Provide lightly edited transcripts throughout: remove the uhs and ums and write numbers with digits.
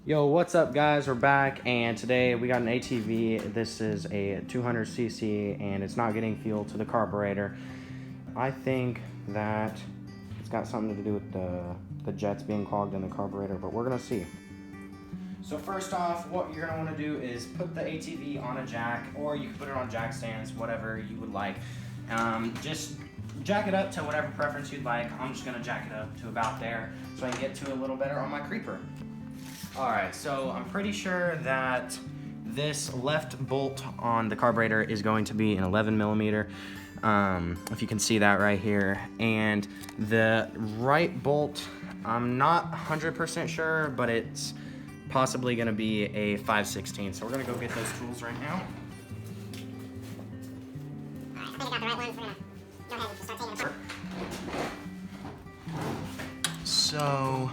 Yo, what's up guys? We're back, and today we got an ATV. This is a 200cc and it's not getting fuel to the carburetor. I think that it's got something to do with the jets being clogged in the carburetor, but we're gonna see. So first off, what you're gonna wanna do is put the ATV on a jack, or you can put it on jack stands, whatever you would like. Just jack it up to whatever preference you'd like. I'm just gonna jack it up to about there so I can get to it a little better on my creeper. Alright, so I'm pretty sure that this left bolt on the carburetor is going to be an 11 millimeter, if you can see that right here. And the right bolt, I'm not 100% sure, but it's possibly going to be a 5/16. So we're going to go get those tools right now. Alright, I think I got the right ones. We're going to go ahead and start taking them apart. So,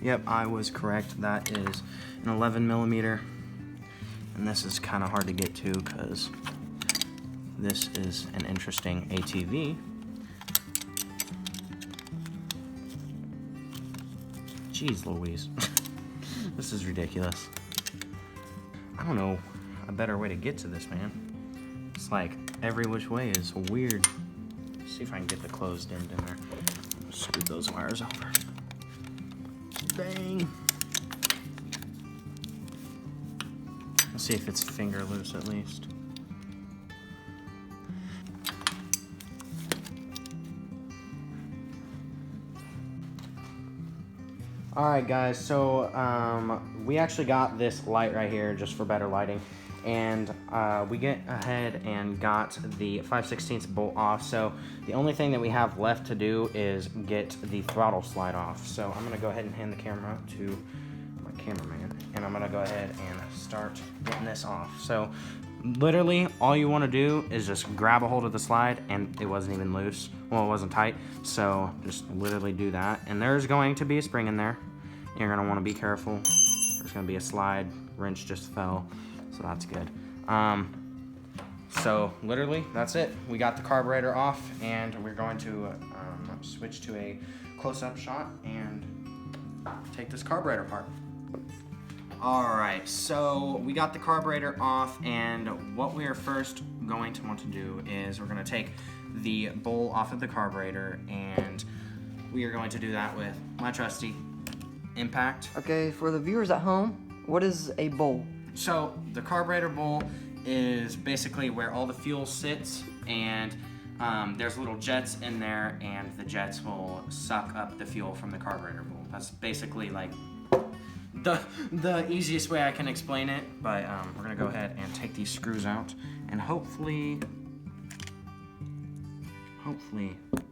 yep, I was correct. That is an 11 millimeter. And this is kind of hard to get to because this is an interesting ATV. Jeez Louise. This is ridiculous. I don't know a better way to get to this, man. It's like every which way is weird. Let's see if I can get the closed end in there. Scoot those wires over. Bang. Let's see if it's finger loose at least. Alright guys, so we actually got this light right here just for better lighting, and we get ahead and got the 5/16 bolt off. So the only thing that we have left to do is get the throttle slide off. So I'm gonna go ahead and hand the camera to my cameraman, and I'm gonna go ahead and start getting this off. So literally all you want to do is just grab a hold of the slide, and it wasn't even loose. Well, it wasn't tight, so just literally do that. And there's going to be a spring in there. You're gonna want to be careful. There's gonna be a slide. Wrench just fell, so that's good. So literally that's it. We got the carburetor off, and we're going to switch to a close-up shot and take this carburetor apart. Alright, so we got the carburetor off, and what we are first going to want to do is we're going to take the bowl off of the carburetor, and we are going to do that with my trusty impact. Okay, for the viewers at home, what is a bowl? So the carburetor bowl is basically where all the fuel sits, and there's little jets in there, and the jets will suck up the fuel from the carburetor bowl. That's basically like the easiest way I can explain it, but we're gonna go ahead and take these screws out, and hopefully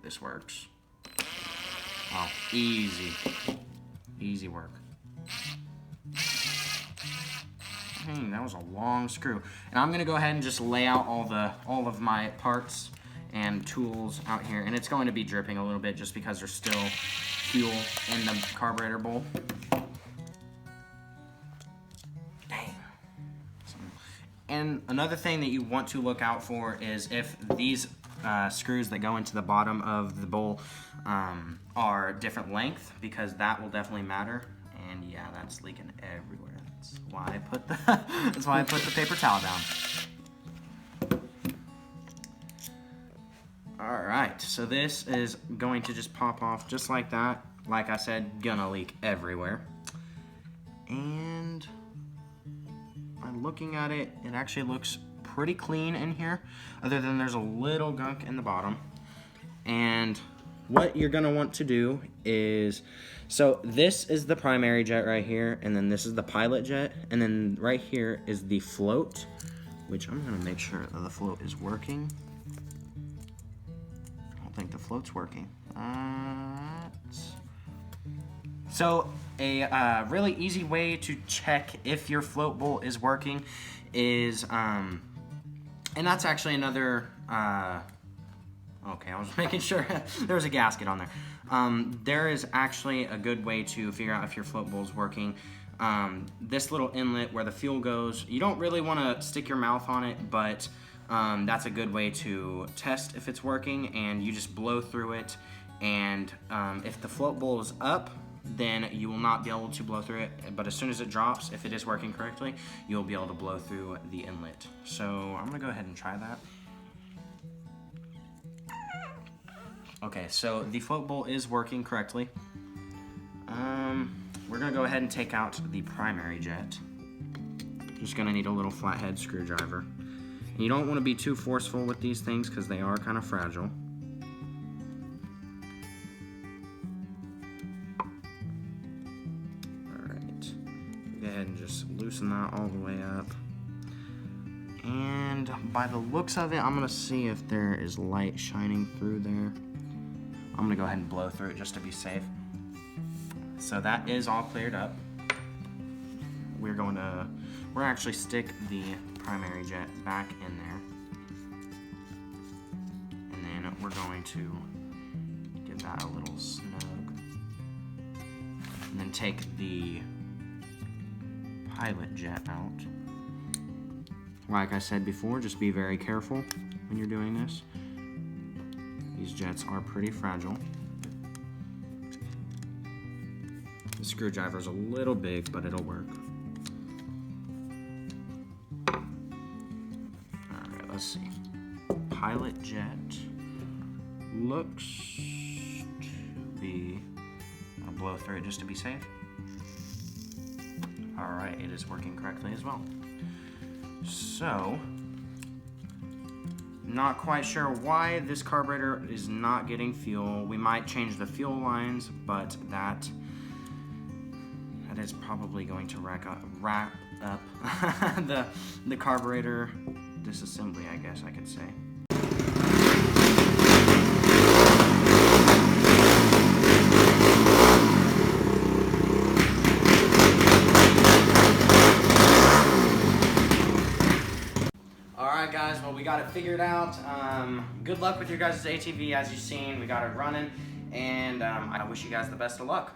this works. Oh, easy work. Dang, that was a long screw. And I'm gonna go ahead and just lay out all of my parts and tools out here, and it's going to be dripping a little bit just because there's still fuel in the carburetor bowl. And another thing that you want to look out for is if these screws that go into the bottom of the bowl are different length, because that will definitely matter. And yeah, that's leaking everywhere. That's why I put the paper towel down. All right, so this is going to just pop off just like that. Like I said, gonna leak everywhere. And looking at it, it actually looks pretty clean in here, other than there's a little gunk in the bottom. And what you're gonna want to do is, so this is the primary jet right here, and then this is the pilot jet, and then right here is the float, which I'm gonna make sure that the float is working. I don't think the float's working. So a really easy way to check if your float bolt is working is, and that's actually another, okay, I was making sure there was a gasket on there. There is actually a good way to figure out if your float bolt is working. This little inlet where the fuel goes, you don't really want to stick your mouth on it, but that's a good way to test if it's working, and you just blow through it, and if the float bolt is up, then you will not be able to blow through it. But as soon as it drops, if it is working correctly, you'll be able to blow through the inlet. So I'm gonna go ahead and try that. Okay, so the float bolt is working correctly. We're gonna go ahead and take out the primary jet. Just gonna need a little flathead screwdriver. And you don't wanna be too forceful with these things because they are kind of fragile. Alright, go ahead and just loosen that all the way up. And by the looks of it, I'm gonna see if there is light shining through there. I'm gonna go ahead and blow through it just to be safe. So that is all cleared up. We're actually stick the primary jet back in there. And then we're going to get that a little snug. And then take the pilot jet out. Like I said before, just be very careful when you're doing this. These jets are pretty fragile. The screwdriver's a little big, but it'll work. Alright, let's see. Pilot jet looks to be... I'll blow through it just to be safe. Alright, it is working correctly as well. So, not quite sure why this carburetor is not getting fuel. We might change the fuel lines, but that is probably going to wrap up the carburetor disassembly, I guess I could say. Alright guys, well we got it figured out. Good luck with your guys' ATV. As you've seen, we got it running, and I wish you guys the best of luck.